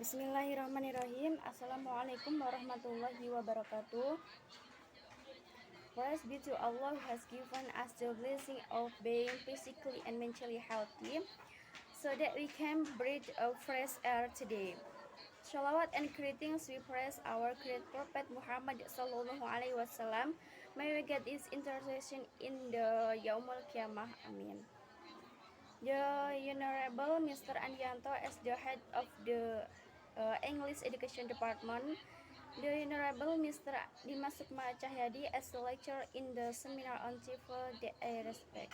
Bismillahirrahmanirrahim. Assalamualaikum warahmatullahi wabarakatuh. Praise be to Allah who has given us the blessing of being physically and mentally healthy so that we can breathe a fresh air today. Shalawat and greetings we praise our great Prophet Muhammad Sallallahu Alaihi Wasallam. May we get his intercession in the Yaumul Qiyamah. Amin. The Honorable Mr. Andianto as the head of the English Education Department, the Honorable Mr. Dimas Sukma Cahyadi as the lecturer in the seminar on civil that I respect.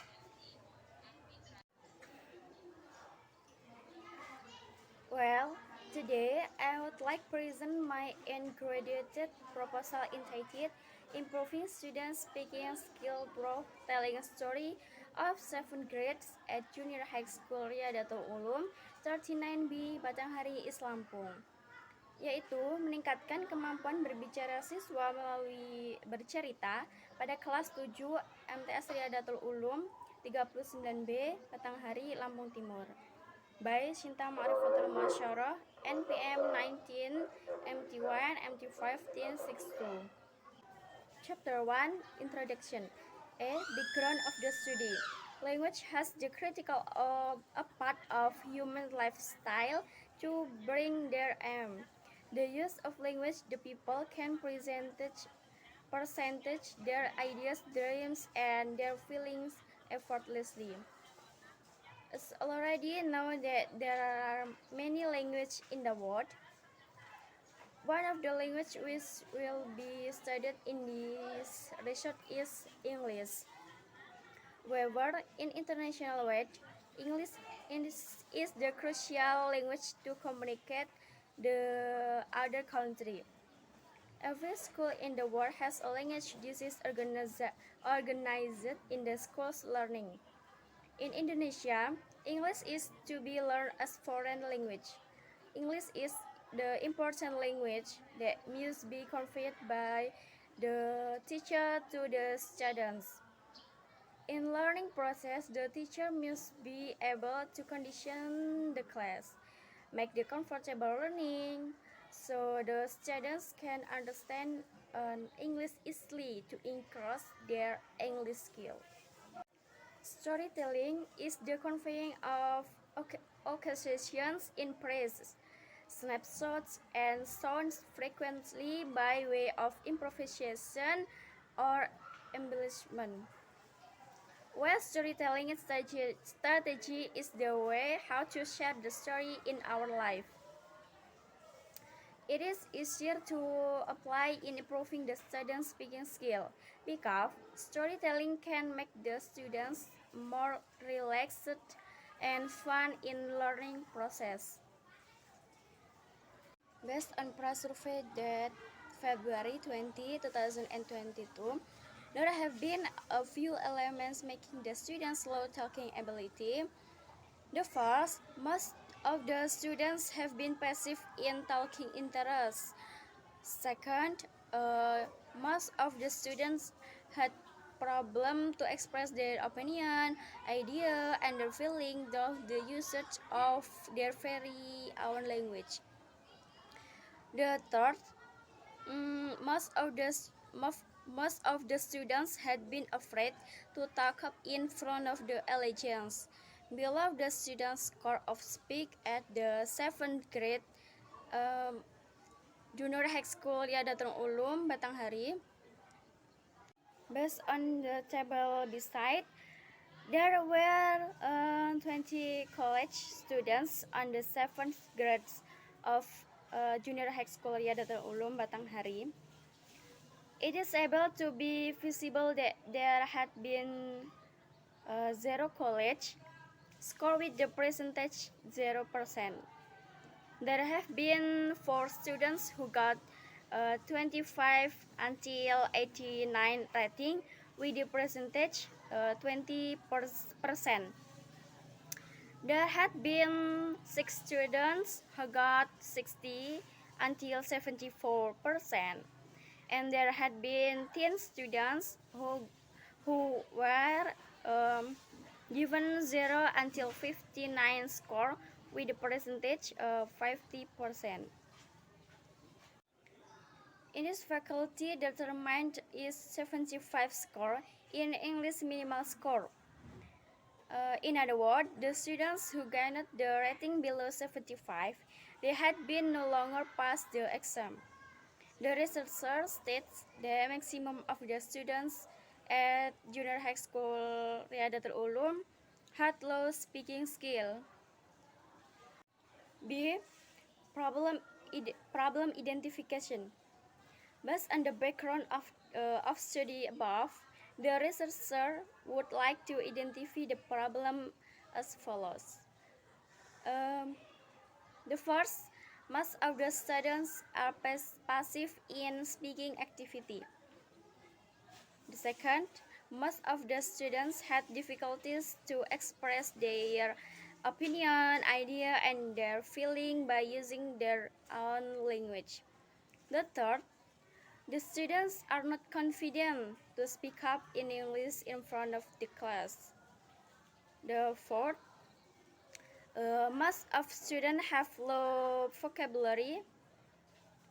Well, today I would like to present my graduated proposal entitled Improving Students Speaking Skill Through Telling a Story of 7th grades at Junior High School Riyadatul Ulum 39B Batanghari, East Lampung, yaitu meningkatkan kemampuan berbicara siswa melalui bercerita pada kelas 7 MTS Riyadatul Ulum 39B Batanghari, Lampung Timur, by Shinta Ma'rifatul Masyarah NPM 19 MT1 MT5 1062. Chapter 1 Introduction. Background of the study. Language has the critical a part of human lifestyle to bring their aim. The use of language, the people can percentage their ideas, dreams, and their feelings effortlessly. As already know that there are many languages in the world. One of the languages which will be studied in this research is English. However, in international way, English is the crucial language to communicate the other country. Every school in the world has a language. This is organized in the school's learning. In Indonesia, English is to be learned as foreign language. English is the important language that must be conveyed by the teacher to the students. In learning process, the teacher must be able to condition the class, make the comfortable learning, so the students can understand English easily to increase their English skill. Storytelling is the conveying of occasions in phrases, snapshots, and sounds frequently by way of improvisation or embellishment. Well, storytelling strategy is the way how to share the story in our life. It is easier to apply in improving the student's speaking skill because storytelling can make the students more relaxed and fun in learning process. Based on press survey that February 20, 2022, there have been a few elements making the students' slow talking ability. The first, most of the students have been passive in talking interests. Second, most of the students had problem to express their opinion, idea, and their feeling through the usage of their very own language. The third, most of the students had been afraid to talk up in front of the audience. Below the students' score of speak at the 7th grade Junior High School Riyadatul Ulum Batanghari. Based on the table beside, there were 20 college students on the 7th grades of Junior High School Riyadatul Ulum Batanghari. It is able to be visible that there had been 0 college score with the percentage 0%. There have been 4 students who got 25 until 89 rating with the percentage 20%. There had been 6 students who got 60 until 74%, and there had been 10 students who were given 0 until 59 score with a percentage of 50%. In this faculty determined is 75 score in English minimal score. In other words, the students who gained the rating below 75, they had been no longer passed the exam. The researcher states the maximum of the students at junior high school Riyadatul Ulum had low speaking skill. B. Problem identification. Based on the background of study above, the researcher would like to identify the problem as follows. The first, most of the students are passive in speaking activity. The second, most of the students had difficulties to express their opinion, idea, and their feeling by using their own language. The third, the students are not confident to speak up in English in front of the class. The fourth, most of students have low vocabulary.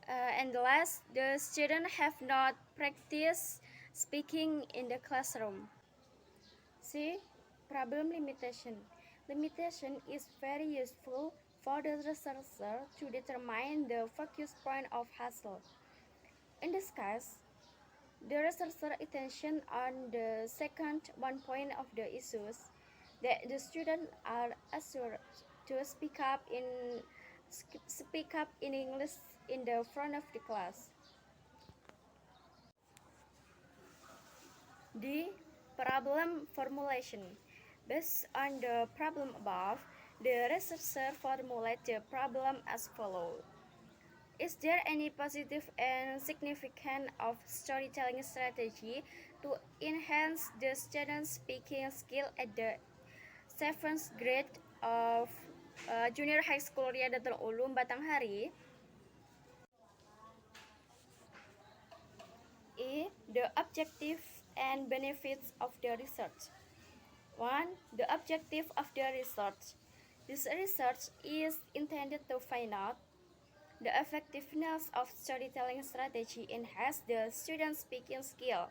And the last, the students have not practiced speaking in the classroom. C. Problem limitation. Limitation is very useful for the researcher to determine the focus point of hassle. In this case, the researcher attention on the second one point of the issues that the students are assured to speak up in English in the front of the class. D. Problem formulation. Based on the problem above, the researcher formulated the problem as follows. Is there any positive and significant of storytelling strategy to enhance the student's speaking skill at the 7th grade of Junior High School Riyadatul Ulum Batanghari? E. The objective and benefits of the research. 1. The objective of the research. This research is intended to find out the effectiveness of storytelling strategy enhance the student's speaking skill.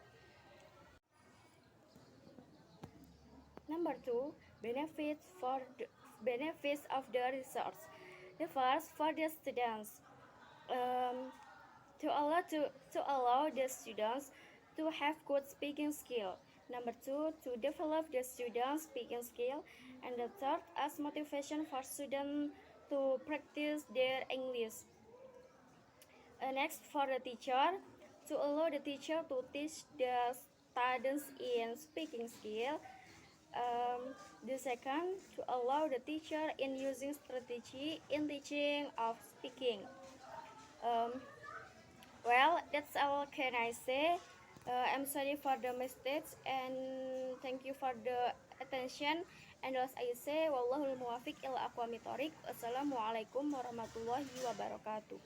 Number 2, benefits of the research. The first, for the students, to allow the students to have good speaking skill. Number 2, to develop the students' speaking skill. And the third, as motivation for students to practice their English. Next, for the teacher, to allow the teacher to teach the students in speaking skill. The second, to allow the teacher in using strategy in teaching of speaking. Well, that's all can I say. I'm sorry for the mistakes and thank you for the attention. And as I say, wallahul muwafiq ila aqwamit thoriq. Wassalamualaikum warahmatullahi wabarakatuh.